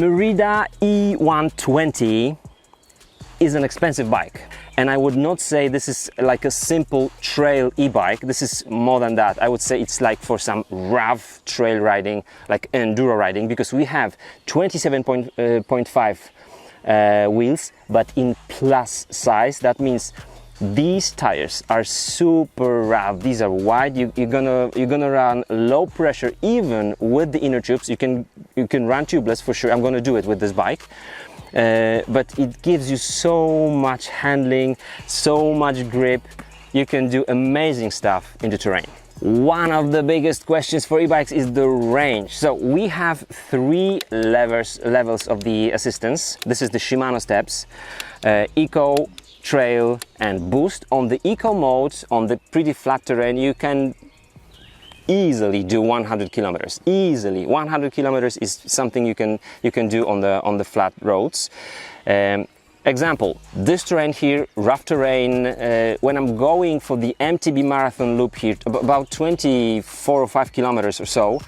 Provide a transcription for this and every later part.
Merida eONE-TWENTY is an expensive bike, and I would not say this is like a simple trail e-bike. This is more than that. I would say it's like for some rough trail riding, like enduro riding, because we have 27.5 wheels, but in plus size. That means these tires are super rough. These are wide. You're gonna run low pressure even with the inner tubes. You can run tubeless for sure. I'm gonna do it with this bike. But it gives you so much handling, so much grip. You can do amazing stuff in the terrain. One of the biggest questions for e-bikes is the range. So we have three levels of the assistance. This is the Shimano steps, Eco, Trail and Boost. On the Eco mode, on the pretty flat terrain, you can easily do 100 kilometers. Easily 100 kilometers is something you can do on the flat roads. Example, this terrain here, rough terrain, when I'm going for the MTB marathon loop here, about 24 or 5 kilometers or so,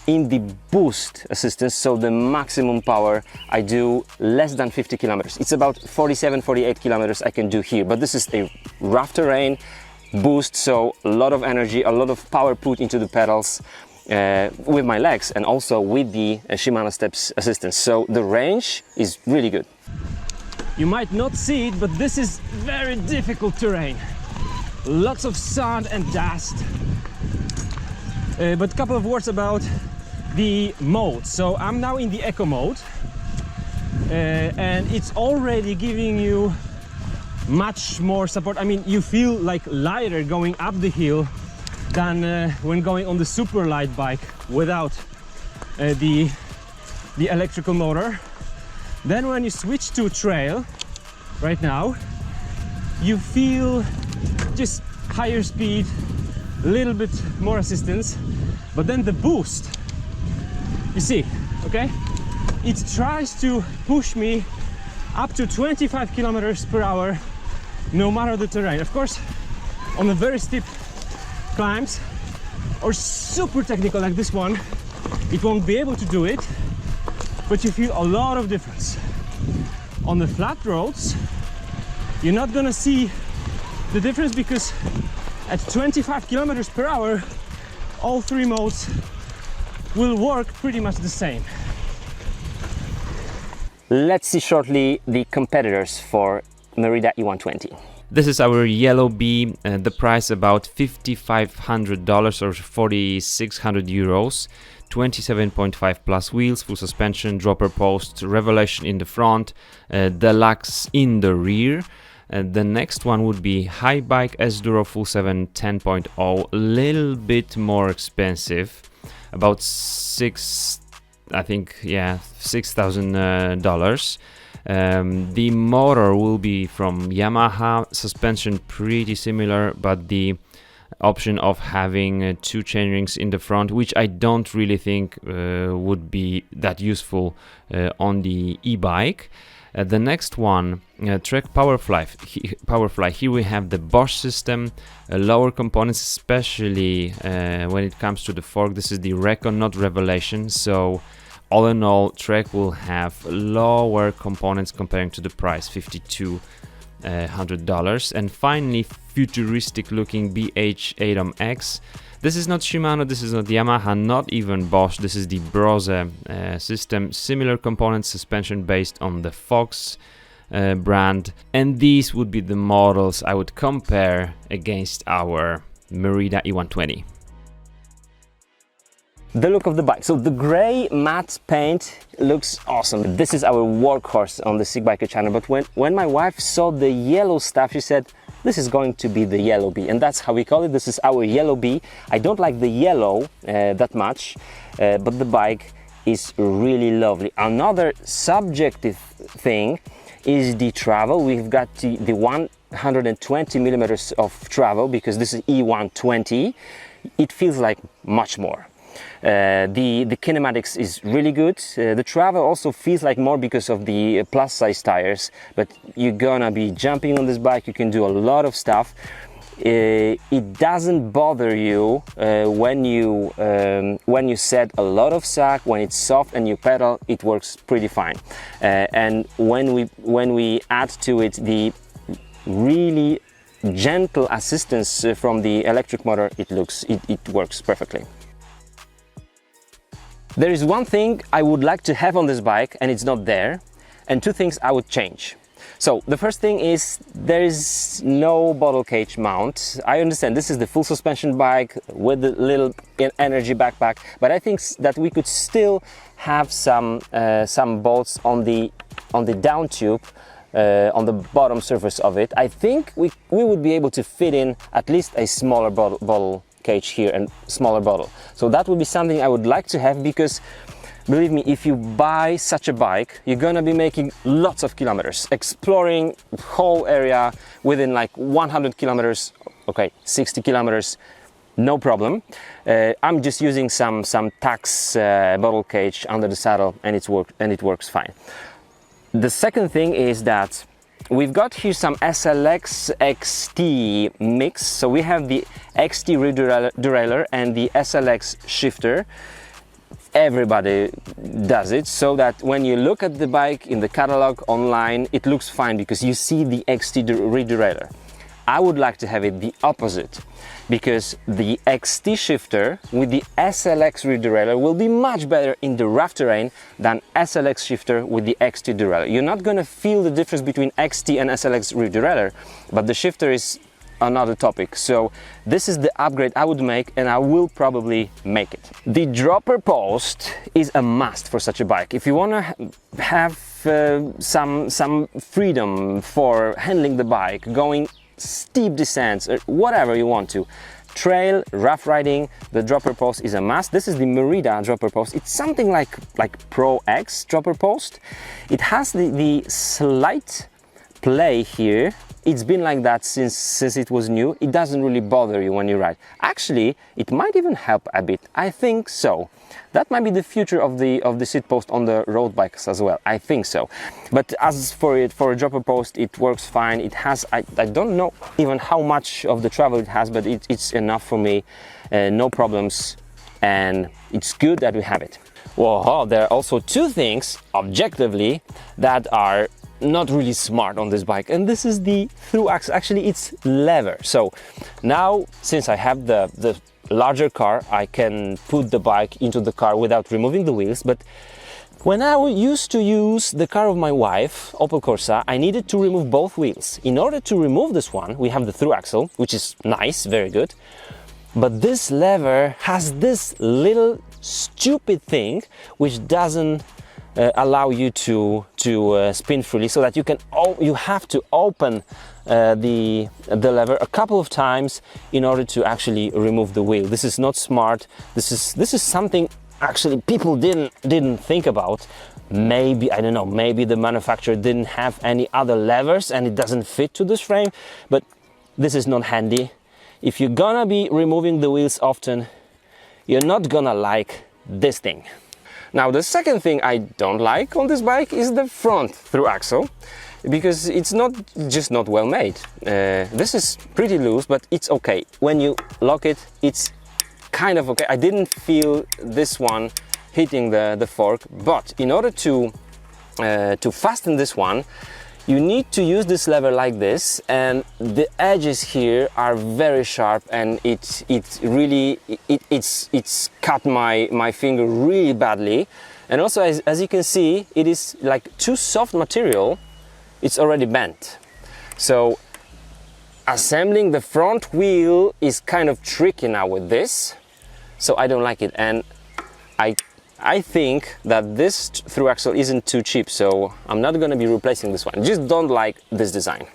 in the Boost assistance, so the maximum power, I do less than 50 kilometers. It's about 47, 48 kilometers I can do here, but this is a rough terrain, Boost, so a lot of energy, a lot of power put into the pedals with my legs and also with the Shimano steps assistance. So the range is really good. You might not see it, but this is very difficult terrain. Lots of sand and dust. But a couple of words about the mode. So I'm now in the Eco mode and it's already giving you much more support. I mean, you feel like lighter going up the hill than when going on the super light bike without the electrical motor. Then when you switch to trail right now, you feel just higher speed, a little bit more assistance. But then the Boost, you see, okay, it tries to push me up to 25 kilometers per hour no matter the terrain. Of course, on the very steep climbs or super technical like this one, it won't be able to do it, but you feel a lot of difference. On the flat roads, you're not gonna see the difference because at 25 kilometers per hour, all three modes will work pretty much the same. Let's see shortly the competitors for Merida eONE-TWENTY. This is our Yellow Bee, the price about $5,500 or 4,600 euros. 27.5 plus wheels, full suspension, dropper post, Revelation in the front, Deluxe in the rear. The next one would be High Bike S-Duro Full 7 10.0, a little bit more expensive, about $6,000. The motor will be from Yamaha, suspension pretty similar, but the option of having two chainrings in the front, which I don't really think would be that useful on the e-bike. The next one, Trek Powerfly. Here we have the Bosch system, lower components, especially when it comes to the fork. This is the Recon, not Revelation. So all in all, Trek will have lower components comparing to the price, $5,200. And finally, futuristic looking BH-ATOM-X. This is not Shimano, this is not Yamaha, not even Bosch. This is the Brose system. Similar components, suspension based on the Fox brand. And these would be the models I would compare against our Merida eONE-TWENTY. The look of the bike. So the gray matte paint looks awesome. This is our workhorse on the Sick Biker channel. But when my wife saw the yellow stuff, she said, this is going to be the Yellow Bee. And that's how we call it. This is our Yellow Bee. I don't like the yellow that much, but the bike is really lovely. Another subjective thing is the travel. We've got the 120 millimeters of travel because this is eONE-TWENTY. It feels like much more. The kinematics is really good. The travel also feels like more because of the plus size tires, but you're gonna be jumping on this bike, you can do a lot of stuff. it doesn't bother you when you set a lot of sack, when it's soft and you pedal, it works pretty fine. And when we add to it the really gentle assistance from the electric motor, it works perfectly. There is one thing I would like to have on this bike and it's not there, and two things I would change. So the first thing is there is no bottle cage mount. I understand this is the full suspension bike with the little energy backpack, but I think that we could still have some bolts on the down tube, on the bottom surface of it. I think we would be able to fit in at least a smaller bottle cage here and smaller bottle. So that would be something I would like to have, because believe me, if you buy such a bike, you're gonna be making lots of kilometers, exploring the whole area within like 100 kilometers, okay, 60 kilometers, no problem. I'm just using some Tax bottle cage under the saddle, and it works fine. The second thing is that we've got here some SLX XT mix. So we have the XT rear derailleur and the SLX shifter. Everybody does it, so that when you look at the bike in the catalog online, it looks fine because you see the XT rear derailleur. I would like to have it the opposite, because the XT shifter with the SLX rear derailleur will be much better in the rough terrain than SLX shifter with the XT derailleur. You're not going to feel the difference between XT and SLX rear derailleur, but the shifter is another topic. So this is the upgrade I would make, and I will probably make it. The dropper post is a must for such a bike. If you want to have some freedom for handling the bike, going steep descents or whatever you want to, trail, rough riding, the dropper post is a must. This is the Merida dropper post. It's something like Pro X dropper post. It has the slight play here. It's been like that since it was new. It doesn't really bother you when you ride. Actually, it might even help a bit. I think so. That might be the future of the seat post on the road bikes as well. I think so. But as for a dropper post, it works fine. It has, I don't know even how much of the travel it has, but it's enough for me. No problems, and it's good that we have it. Whoa, there are also two things objectively that are not really smart on this bike, and this is the through axle. Actually, it's lever. So now, since I have the larger car, I can put the bike into the car without removing the wheels. But when I used to use the car of my wife, Opel Corsa, I needed to remove both wheels. In order to remove this one, we have the through axle, which is nice, very good. But this lever has this little stupid thing which doesn't allow you to spin freely, so that you have to open the lever a couple of times in order to actually remove the wheel. This is not smart. This is something actually people didn't think about. Maybe, I don't know, maybe the manufacturer didn't have any other levers and it doesn't fit to this frame, but this is not handy. If you're gonna be removing the wheels often, you're not gonna like this thing. Now, the second thing I don't like on this bike is the front through axle, because it's not well made. This is pretty loose, but it's okay. When you lock it, it's kind of okay. I didn't feel this one hitting the fork, but in order to fasten this one, you need to use this lever like this, and the edges here are very sharp, and it's cut my finger really badly. And also, as you can see, it is like too soft material. It's already bent. So assembling the front wheel is kind of tricky now with this, so I don't like it. And I think that this through axle isn't too cheap, so I'm not going to be replacing this one. Just don't like this design.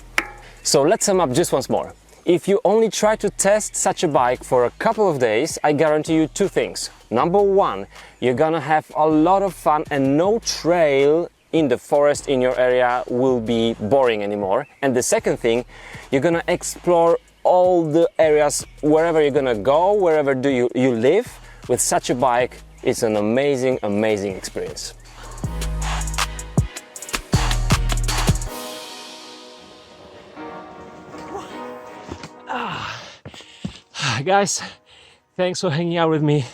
So let's sum up just once more. If you only try to test such a bike for a couple of days, I guarantee you two things. Number one, you're gonna have a lot of fun, and no trail in the forest in your area will be boring anymore. And the second thing, you're gonna explore all the areas wherever you're gonna go, wherever you live. With such a bike, it's an amazing experience. Ah. Guys, thanks for hanging out with me.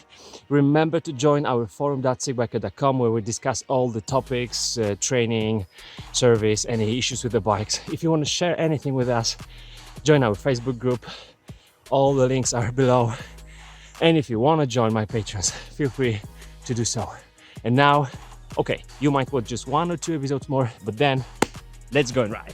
Remember to join our forum.sigbiker.com where we discuss all the topics, training, service, any issues with the bikes. If you want to share anything with us, join our Facebook group. All the links are below. And if you want to join my patrons, feel free to do so. And now, okay, you might watch just 1 or 2 episodes more, but then let's go and ride.